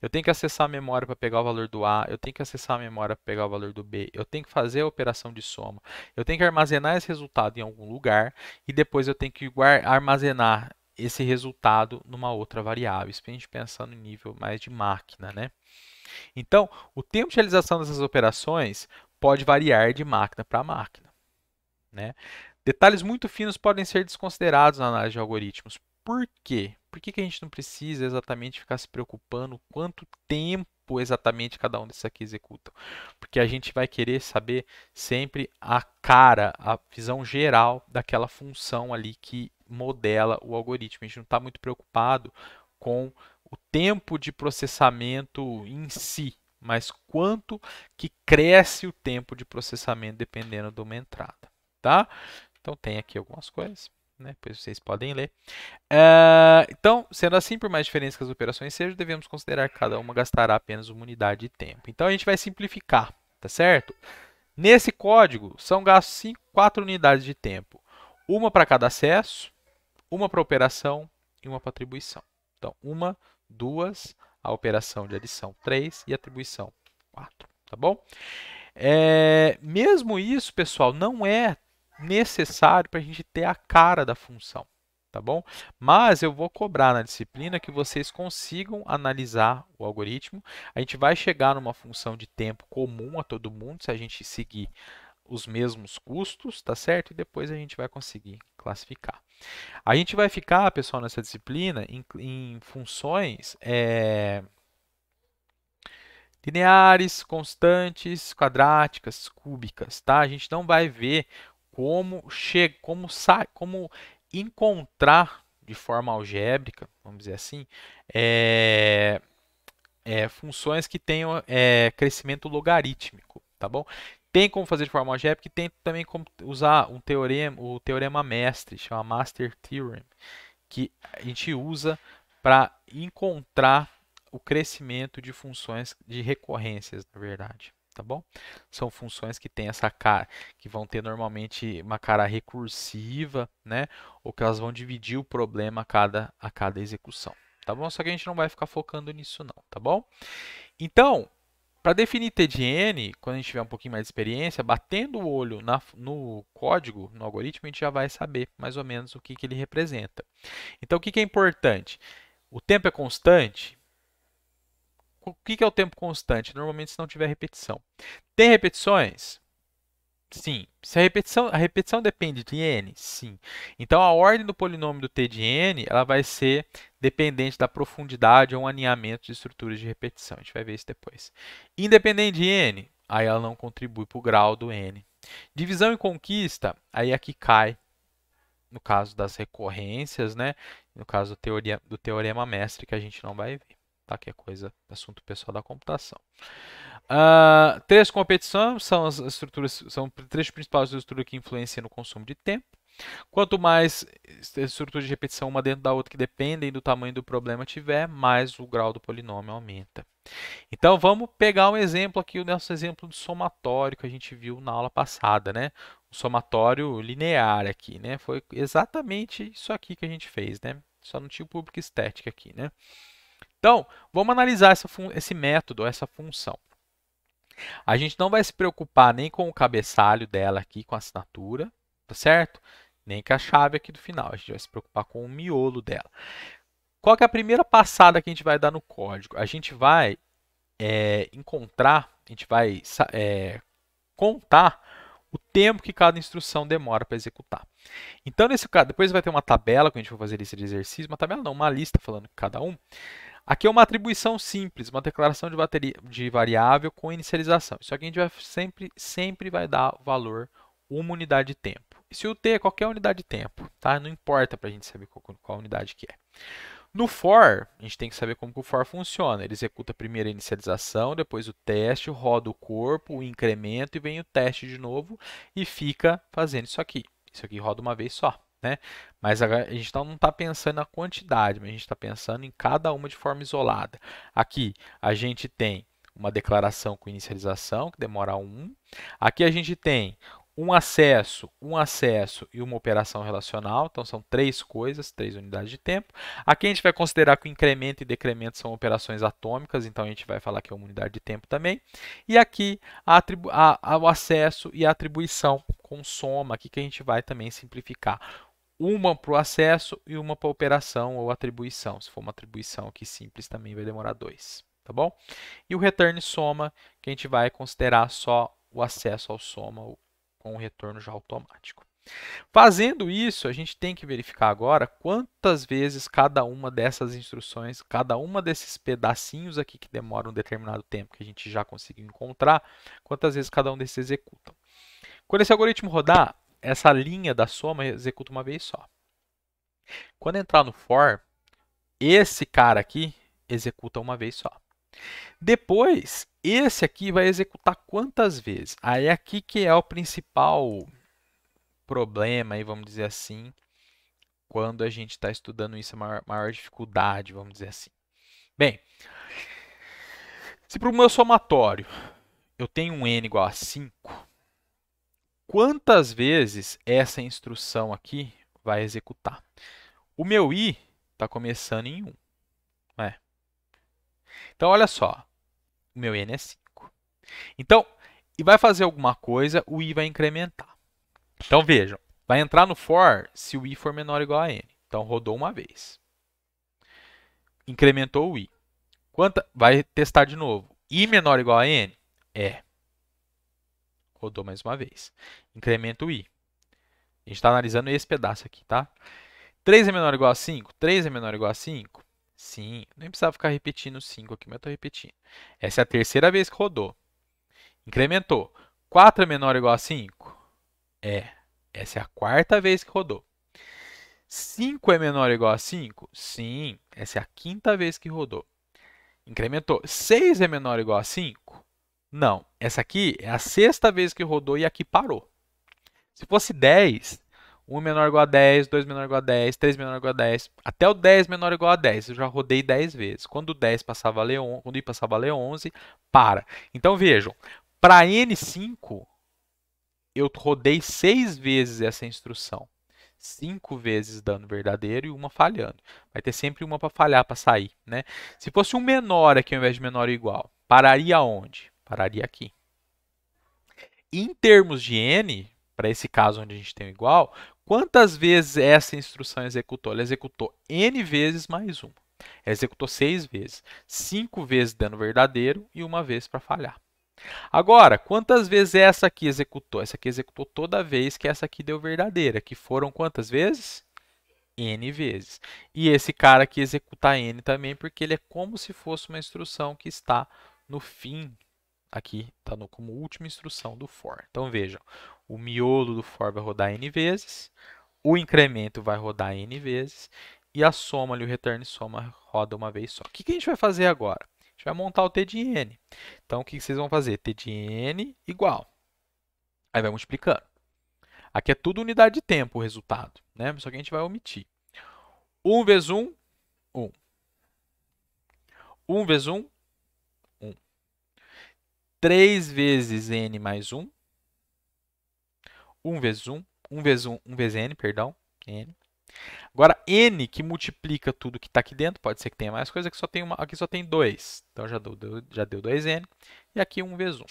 Eu tenho que acessar a memória para pegar o valor do A, eu tenho que acessar a memória para pegar o valor do B, eu tenho que fazer a operação de soma, eu tenho que armazenar esse resultado em algum lugar e depois eu tenho que armazenar esse resultado numa outra variável. Isso para a gente pensando em nível mais de máquina, né? Então, o tempo de realização dessas operações pode variar de máquina para máquina, né? Detalhes muito finos podem ser desconsiderados na análise de algoritmos. Por quê? Por que a gente não precisa exatamente ficar se preocupando quanto tempo exatamente cada um desses aqui executa? Porque a gente vai querer saber sempre a cara, a visão geral daquela função ali que modela o algoritmo. A gente não está muito preocupado com o tempo de processamento em si, mas quanto que cresce o tempo de processamento dependendo de uma entrada, tá? Então tem aqui algumas coisas, né? Depois vocês podem ler. Então, sendo assim, por mais diferentes que as operações sejam, devemos considerar que cada uma gastará apenas uma unidade de tempo. Então a gente vai simplificar, tá certo? Nesse código são gastos 4 unidades de tempo. Uma para cada acesso, uma para operação e uma para atribuição. Então, uma, duas, a operação de adição 3 e atribuição 4, tá bom? Mesmo isso, pessoal, não é necessário para a gente ter a cara da função, tá bom? Mas eu vou cobrar na disciplina que vocês consigam analisar o algoritmo. A gente vai chegar numa função de tempo comum a todo mundo, se a gente seguir os mesmos custos, tá certo? E depois a gente vai conseguir classificar. A gente vai ficar, pessoal, nessa disciplina em funções lineares, constantes, quadráticas, cúbicas, tá? A gente não vai ver como encontrar de forma algébrica, vamos dizer assim, funções que tenham crescimento logarítmico, tá bom? Tem como fazer de forma algébrica e tem também como usar um teorema, o teorema mestre, chama Master Theorem, que a gente usa para encontrar o crescimento de funções de recorrências, na verdade, tá bom? São funções que têm essa cara, que vão ter normalmente uma cara recursiva, né? Ou que elas vão dividir o problema a cada execução, tá bom? Só que a gente não vai ficar focando nisso não, tá bom? Então, Para definir T de N, quando a gente tiver um pouquinho mais de experiência, batendo o olho no código, no algoritmo, a gente já vai saber mais ou menos o que ele representa. Então, o que é importante? O tempo é constante? O que é o tempo constante? Normalmente, se não tiver repetição. Tem repetições? Sim. Se a repetição depende de n? Sim. Então, a ordem do polinômio do t de n ela vai ser dependente da profundidade ou um aninhamento de estruturas de repetição. A gente vai ver isso depois. Independente de n, aí ela não contribui para o grau do n. Divisão e conquista, aí aqui cai, no caso das recorrências, né? No caso do teorema mestre, que a gente não vai ver, tá? Que é coisa, assunto pessoal da computação. Três competições são as estruturas, são três principais estruturas que influenciam no consumo de tempo. Quanto mais estruturas de repetição uma dentro da outra que dependem do tamanho do problema tiver, mais o grau do polinômio aumenta. Então vamos pegar um exemplo aqui, o nosso exemplo de somatório que a gente viu na aula passada, né? O somatório linear aqui, né? Foi exatamente isso aqui que a gente fez, né? Só não tinha o público estético aqui, né? Então, vamos analisar esse método, essa função. A gente não vai se preocupar nem com o cabeçalho dela aqui, com a assinatura, tá certo? Nem com a chave aqui do final. A gente vai se preocupar com o miolo dela. Qual que é a primeira passada que a gente vai dar no código? A gente vai a gente vai contar o tempo que cada instrução demora para executar. Então, nesse caso, depois vai ter uma tabela, quando a gente for fazer lista de exercícios, uma tabela não, uma lista falando cada um. Aqui é uma atribuição simples, uma declaração de variável com inicialização. Isso aqui a gente sempre vai dar o valor uma unidade de tempo. E se o t é qualquer unidade de tempo, tá? Não importa para a gente saber qual unidade que é. No for, a gente tem que saber como que o for funciona. Ele executa primeiro a inicialização, depois o teste, roda o corpo, o incremento e vem o teste de novo e fica fazendo isso aqui. Isso aqui roda uma vez só, né? Mas a gente não está pensando na quantidade, mas a gente está pensando em cada uma de forma isolada. Aqui a gente tem uma declaração com inicialização, que demora 1. Aqui a gente tem um acesso e uma operação relacional. Então, são três coisas, três unidades de tempo. Aqui a gente vai considerar que o incremento e decremento são operações atômicas, então a gente vai falar que é uma unidade de tempo também. E aqui o acesso e a atribuição com soma, aqui que a gente vai também simplificar. Uma para o acesso e uma para a operação ou atribuição. Se for uma atribuição aqui simples, também vai demorar 2. Tá bom? E o return soma, que a gente vai considerar só o acesso ao soma com o retorno já automático. Fazendo isso, a gente tem que verificar agora quantas vezes cada uma dessas instruções, cada uma desses pedacinhos aqui que demoram um determinado tempo que a gente já conseguiu encontrar, quantas vezes cada um desses executa. Quando esse algoritmo rodar, essa linha da soma executa uma vez só. Quando entrar no for, esse cara aqui executa uma vez só. Depois, esse aqui vai executar quantas vezes? Aí aqui que é o principal problema, aí, vamos dizer assim, quando a gente está estudando isso, a maior dificuldade, vamos dizer assim. Bem, se para o meu somatório eu tenho um n igual a 5, quantas vezes essa instrução aqui vai executar? O meu i está começando em 1. Né? Então, olha só, o meu n é 5. Então, e vai fazer alguma coisa, o i vai incrementar. Então, vejam, vai entrar no for se o i for menor ou igual a n. Então, rodou uma vez. Incrementou o i. Vai testar de novo. I menor ou igual a n? É. Rodou mais uma vez. Incrementa o i. A gente está analisando esse pedaço aqui, tá? 3 é menor ou igual a 5? 3 é menor ou igual a 5? Sim. Nem precisava ficar repetindo 5 aqui, mas eu estou repetindo. Essa é a terceira vez que rodou. Incrementou. 4 é menor ou igual a 5? É. Essa é a quarta vez que rodou. 5 é menor ou igual a 5? Sim. Essa é a quinta vez que rodou. Incrementou. 6 é menor ou igual a 5? Não. Essa aqui é a sexta vez que rodou e aqui parou. Se fosse 10, 1 menor ou igual a 10, 2 menor ou igual a 10, 3 menor ou igual a 10, até o 10 menor ou igual a 10, eu já rodei 10 vezes. Quando o 10 passava a ler 11, quando o i passava a ler 11, para. Então vejam, para N5, eu rodei 6 vezes essa instrução. 5 vezes dando verdadeiro e uma falhando. Vai ter sempre uma para falhar, para sair. Né? Se fosse um menor aqui ao invés de menor ou igual, pararia onde? Pararia aqui. Em termos de n, para esse caso onde a gente tem o igual, quantas vezes essa instrução executou? Ela executou n vezes mais 1. Ela executou 6 vezes. 5 vezes dando verdadeiro e uma vez para falhar. Agora, quantas vezes essa aqui executou? Essa aqui executou toda vez que essa aqui deu verdadeira, que foram quantas vezes? N vezes. E esse cara aqui executa N também, porque ele é como se fosse uma instrução que está no fim, aqui está como última instrução do for. Então vejam, o miolo do for vai rodar N vezes, o incremento vai rodar N vezes, e a soma ali, o return soma, roda uma vez só. O que a gente vai fazer agora? A gente vai montar o T de N. Então, o que vocês vão fazer? T de N igual. Aí vai multiplicando. Aqui é tudo unidade de tempo o resultado, né? Só que a gente vai omitir. 1 vezes 1, 1. 1 vezes 1, 1. 3 vezes n mais 1. 1 vezes 1. 1 vezes 1, 1 vezes n, perdão. N. Agora, n que multiplica tudo que está aqui dentro, pode ser que tenha mais coisa, aqui só tem 2. Então, já deu 2n. E aqui 1 vezes 1.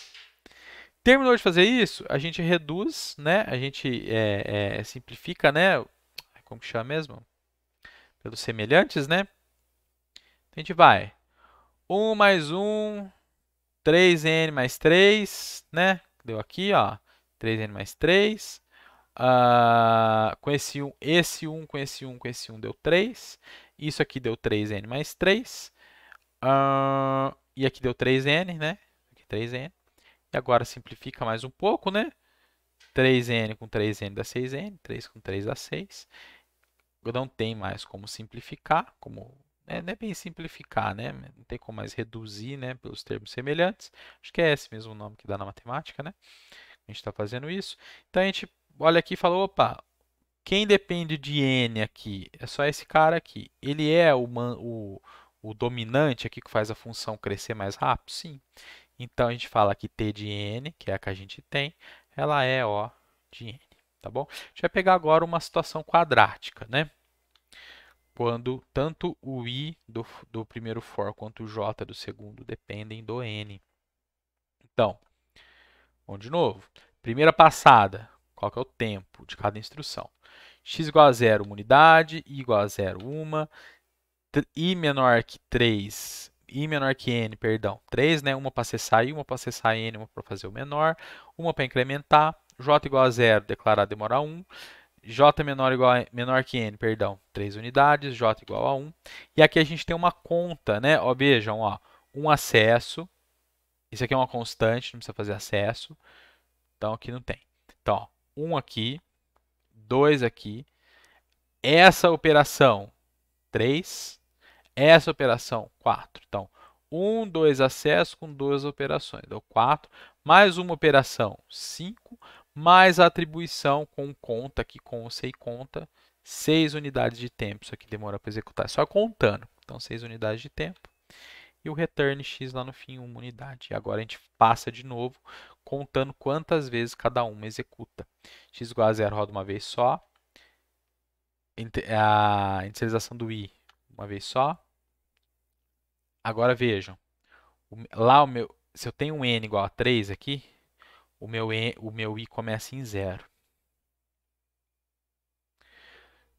Terminou de fazer isso, a gente reduz, né? A gente simplifica, né? Como que chama mesmo? Pelos semelhantes, né? A gente vai 1 mais 1, 3n mais 3, né? Deu aqui, ó, 3n mais 3. Com esse 1, com esse 1, com esse 1 deu 3. Isso aqui deu 3n mais 3. E aqui deu 3n, né? Aqui 3n. E agora simplifica mais um pouco, né? 3n com 3n dá 6n, 3 com 3 dá 6. Não tem mais como simplificar, não é bem simplificar, né? Não tem como mais reduzir, né, pelos termos semelhantes. Acho que é esse mesmo nome que dá na matemática, né? A gente está fazendo isso. Então a gente olha aqui e fala, opa, quem depende de n aqui é só esse cara aqui. Ele é o dominante aqui que faz a função crescer mais rápido? Sim. Então a gente fala que t de n, que é a que a gente tem, ela é O de n, tá bom? A gente vai pegar agora uma situação quadrática, né? Quando tanto o i do primeiro for quanto o j do segundo dependem do n. Então, vamos de novo. Primeira passada, qual que é o tempo de cada instrução? X igual a 0, uma unidade, i igual a 0, uma, i menor que 3, i menor que n, perdão, 3, né? Uma para acessar i, uma para acessar n, uma para fazer o menor, uma para incrementar, j igual a 0, declarar demorar 1, j menor que n, perdão, 3 unidades, j igual a 1. E aqui a gente tem uma conta, né? Ó, vejam, ó, um acesso, isso aqui é uma constante, não precisa fazer acesso, então aqui não tem. Então, ó, 1 aqui, 2 aqui, essa operação 3, essa operação 4. Então, 1, 2 acessos com 2 operações, deu 4, mais uma operação 5, mais a atribuição com conta, aqui com o sei conta, 6 unidades de tempo. Isso aqui demora para executar, só contando. Então, 6 unidades de tempo. E o return x lá no fim, 1 unidade. E agora a gente passa de novo, contando quantas vezes cada uma executa. X igual a 0 roda uma vez só. A inicialização do i, uma vez só. Agora vejam, se eu tenho um n igual a 3 aqui, o meu i começa em 0.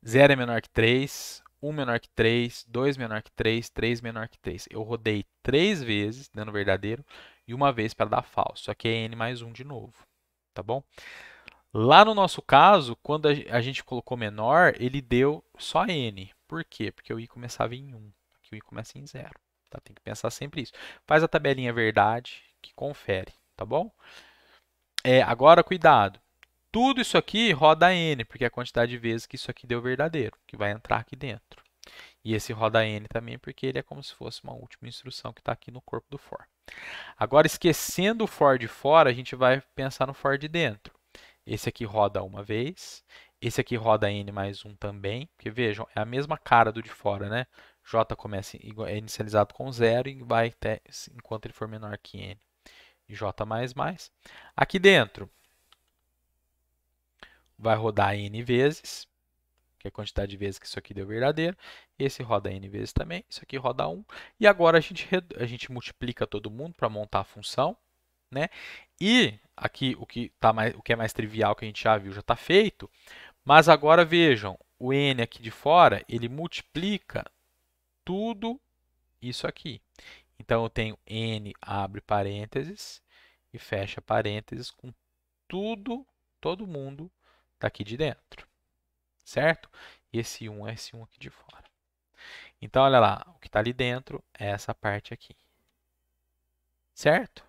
0 é menor que 3, 1 menor que 3, 2 menor que 3, 3 menor que 3. Eu rodei 3 vezes, dando verdadeiro, e uma vez para dar falso. Aqui é n mais 1 de novo, tá bom? Lá no nosso caso, quando a gente colocou menor, ele deu só n. Por quê? Porque o i começava em 1. Aqui o i começa em 0. Tá? Tem que pensar sempre isso. Faz a tabelinha verdade, que confere, tá bom? Agora, cuidado. Tudo isso aqui roda n, porque é a quantidade de vezes que isso aqui deu verdadeiro, que vai entrar aqui dentro. E esse roda n também, porque ele é como se fosse uma última instrução que está aqui no corpo do for. Agora, esquecendo o for de fora, a gente vai pensar no for de dentro. Esse aqui roda uma vez, esse aqui roda n mais 1 também, porque vejam, é a mesma cara do de fora, né? J é inicializado com 0 e vai até enquanto ele for menor que n. E J mais mais. Aqui dentro vai rodar n vezes, que é a quantidade de vezes que isso aqui deu verdadeiro. Esse roda n vezes também, isso aqui roda 1. E agora a gente multiplica todo mundo para montar a função. né? E aqui o que é mais trivial que a gente já viu já está feito, mas agora vejam, o n aqui de fora, ele multiplica tudo isso aqui. Então eu tenho n abre parênteses e fecha parênteses com todo mundo daqui de dentro, certo? E esse 1 é esse 1 aqui de fora. Então olha lá, o que está ali dentro é essa parte aqui, certo?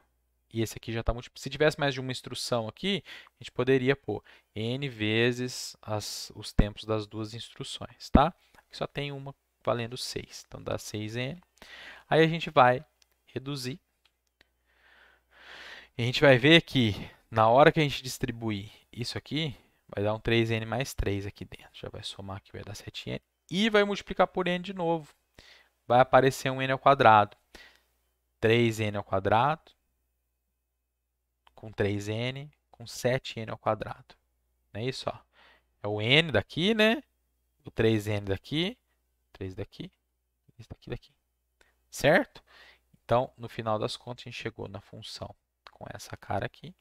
E esse aqui já está multiplicado. Se tivesse mais de uma instrução aqui, a gente poderia pôr n vezes os tempos das duas instruções, tá? Aqui só tem uma valendo 6, então dá 6n. Aí a gente vai reduzir. E a gente vai ver que na hora que a gente distribuir isso aqui, vai dar um 3n mais 3 aqui dentro. Já vai somar aqui, vai dar 7n. E vai multiplicar por n de novo. Vai aparecer um n ao quadrado. 3n ao quadrado com 3n com 7n ao quadrado. Não é isso? Ó. É o n daqui, né? O 3n daqui, 3 daqui, esse daqui. Certo? Então, no final das contas, a gente chegou na função com essa cara aqui.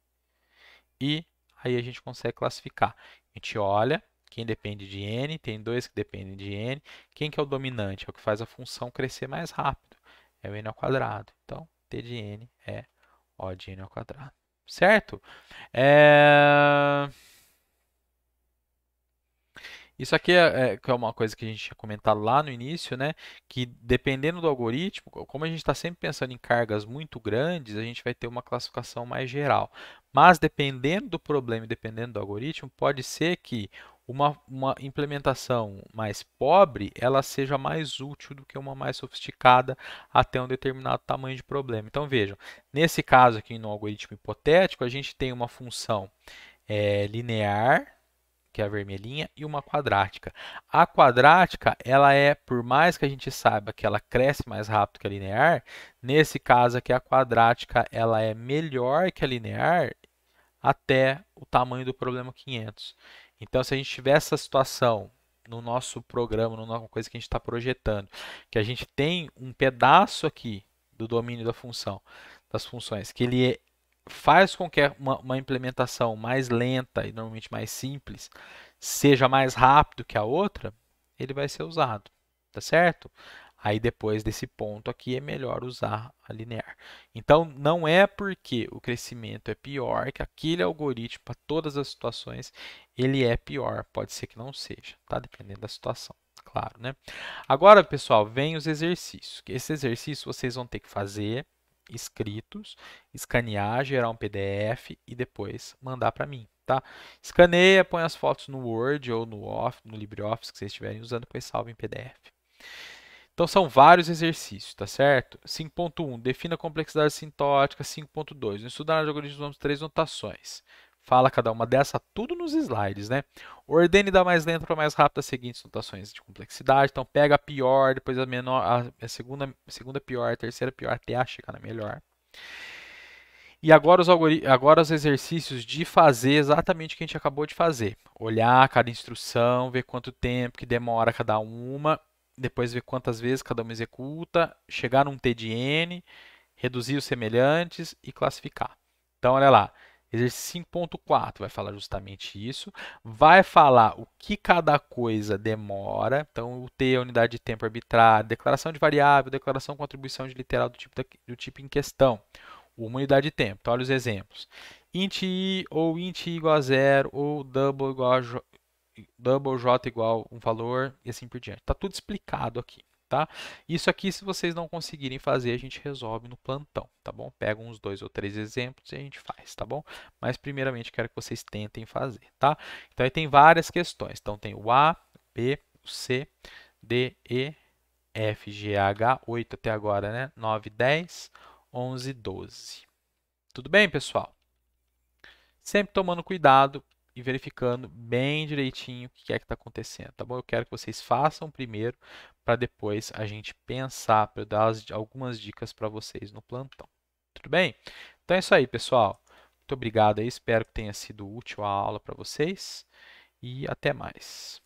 E aí a gente consegue classificar. A gente olha quem depende de n, tem dois que dependem de n. Quem que é o dominante? É o que faz a função crescer mais rápido. É o n ao quadrado. Então, t de n é O de n ao quadrado. Certo? Isso aqui que é uma coisa que a gente tinha comentado lá no início, né? Que dependendo do algoritmo, como a gente está sempre pensando em cargas muito grandes, a gente vai ter uma classificação mais geral. Mas dependendo do problema e dependendo do algoritmo, pode ser que uma implementação mais pobre, ela seja mais útil do que uma mais sofisticada até um determinado tamanho de problema. Então vejam, nesse caso aqui no algoritmo hipotético, a gente tem uma função linear, que é a vermelhinha, e uma quadrática. A quadrática, ela por mais que a gente saiba que ela cresce mais rápido que a linear, nesse caso aqui a quadrática, ela é melhor que a linear até o tamanho do problema 500. Então, se a gente tiver essa situação no nosso programa, numa coisa que a gente está projetando, que a gente tem um pedaço aqui do domínio da função, das funções, que ele faz com que uma implementação mais lenta e normalmente mais simples seja mais rápido que a outra, ele vai ser usado, tá certo? Aí depois desse ponto aqui é melhor usar a linear. Então não é porque o crescimento é pior que aquele algoritmo para todas as situações ele é pior, pode ser que não seja, tá? Dependendo da situação, claro, né? Agora, pessoal, vem os exercícios. Esses exercícios vocês vão ter que fazer escritos, escanear, gerar um PDF e depois mandar para mim, tá? Escaneia, põe as fotos no Word ou no LibreOffice que vocês estiverem usando, depois salva em PDF. Então são vários exercícios, tá certo? 5.1, defina a complexidade sintótica. 5.2, estudar de algoritmos, vamos 3 notações. Fala cada uma dessa, tudo nos slides, né? Ordene da mais lenta para mais rápida as seguintes notações de complexidade. Então pega a pior, depois a menor, a segunda pior, a terceira pior, até a chegar na melhor. E agora os exercícios de fazer exatamente o que a gente acabou de fazer. Olhar cada instrução, ver quanto tempo que demora cada uma, depois ver quantas vezes cada uma executa, chegar num T de N, reduzir os semelhantes e classificar. Então, olha lá, exercício 5.4 vai falar justamente isso. Vai falar o que cada coisa demora. Então, o T é a unidade de tempo arbitrário, declaração de variável, declaração de contribuição de literal do tipo em questão. Uma unidade de tempo. Então, olha os exemplos. Int i ou int i igual a zero, ou double j igual a um valor, e assim por diante. Está tudo explicado aqui. Tá? Isso aqui, se vocês não conseguirem fazer, a gente resolve no plantão, tá bom? Pega uns 2 ou 3 exemplos e a gente faz, tá bom? Mas primeiramente quero que vocês tentem fazer, tá? Então aí tem várias questões. Então tem o A, B, o C, D, E, F, G, H, 8 até agora, né? 9, 10, 11, 12. Tudo bem, pessoal? Sempre tomando cuidado e verificando bem direitinho o que é que está acontecendo, tá bom? Eu quero que vocês façam primeiro para depois a gente pensar, para eu dar algumas dicas para vocês no plantão. Tudo bem? Então é isso aí, pessoal. Muito obrigado aí, espero que tenha sido útil a aula para vocês e até mais.